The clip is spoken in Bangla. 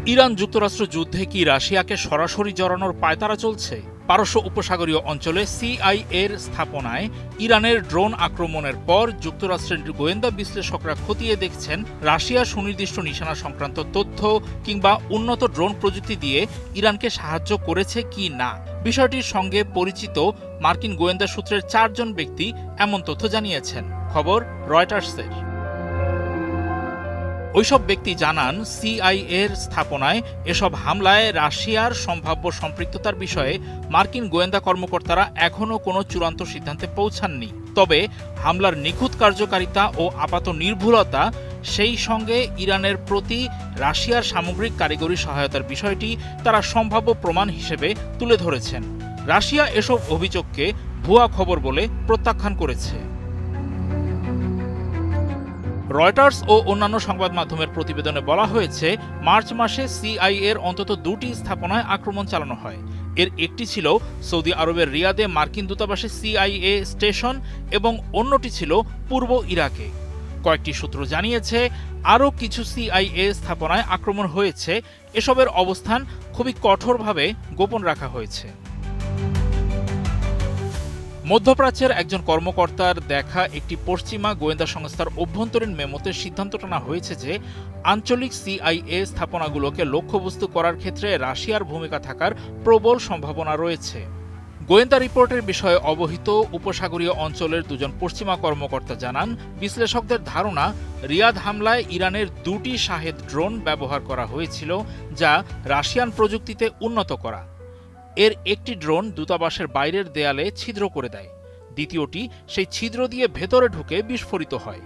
ইরান যুক্তরাষ্ট্র যুদ্ধে কি রাশিয়াকে সরাসরি জড়ানোর পায়তারা চলছে? পারস্য উপসাগরীয় অঞ্চলে সিআইএর স্থাপনায় ইরানের ড্রোন আক্রমণের পর যুক্তরাষ্ট্রের গোয়েন্দা বিশ্লেষকরা খতিয়ে দেখছেন রাশিয়া সুনির্দিষ্ট নিশানা সংক্রান্ত তথ্য কিংবা উন্নত ড্রোন প্রযুক্তি দিয়ে ইরানকে সাহায্য করেছে কি না। বিষয়টির সঙ্গে পরিচিত মার্কিন গোয়েন্দা সূত্রের 4 জন ব্যক্তি এমন তথ্য জানিয়েছেন। খবর রয়টার্সের। ওইসব ব্যক্তি জানান, সিআইএর স্থাপনায় এসব হামলায় রাশিয়ার সম্ভাব্য সম্পৃক্ততার বিষয়ে মার্কিন গোয়েন্দা কর্মকর্তারা এখনও কোনো চূড়ান্ত সিদ্ধান্তে পৌঁছাননি। তবে হামলার নিখুঁত কার্যকারিতা ও আপাত নির্ভুলতা, সেই সঙ্গে ইরানের প্রতি রাশিয়ার সামগ্রিক কারিগরি সহায়তার বিষয়টি তারা সম্ভাব্য প্রমাণ হিসেবে তুলে ধরেছেন। রাশিয়া এসব অভিযোগকে ভুয়া খবর বলে প্রত্যাখ্যান করেছে। রয়টার্স ও অন্যান্য সংবাদ মাধ্যমের প্রতিবেদনে বলা হয়েছে, মার্চ মাসে সিআইএর অন্তত 2টি স্থাপনায় আক্রমণ চালানো হয়। এর একটি ছিল সৌদি আরবের রিয়াদে মার্কিন দূতাবাসে সিআইএ স্টেশন এবং অন্যটি ছিল পূর্ব ইরাকে। কয়েকটি সূত্র জানিয়েছে, আরও কিছু সিআইএ স্থাপনায় আক্রমণ হয়েছে। এসবের অবস্থান খুবই কঠোরভাবে গোপন রাখা হয়েছে। মধ্যপ্রাচ্যের একজন কর্মকর্তার দেখা একটি পশ্চিমা গোয়েন্দা সংস্থার অভ্যন্তরীণ মেমোতে সিদ্ধান্ত টানা হয়েছে যে আঞ্চলিক সিআইএ স্থাপনাগুলোকে লক্ষ্যবস্তু করার ক্ষেত্রে রাশিয়ার ভূমিকা থাকার প্রবল সম্ভাবনা রয়েছে। গোয়েন্দা রিপোর্টের বিষয়ে অবহিত উপসাগরীয় অঞ্চলের 2 জন পশ্চিমা কর্মকর্তা জানান, বিশ্লেষকদের ধারণা রিয়াদ হামলায় ইরানের 2টি শাহেদ ড্রোন ব্যবহার করা হয়েছিল, যা রাশিয়ান প্রযুক্তিতে উন্নত করা। এর একটি ড্রোন দূতাবাসের বাইরের দেয়ালে ছিদ্র করে দেয়, দ্বিতীয়টি সেই ছিদ্র দিয়ে ভেতরে ঢুকে বিস্ফোরিত হয়।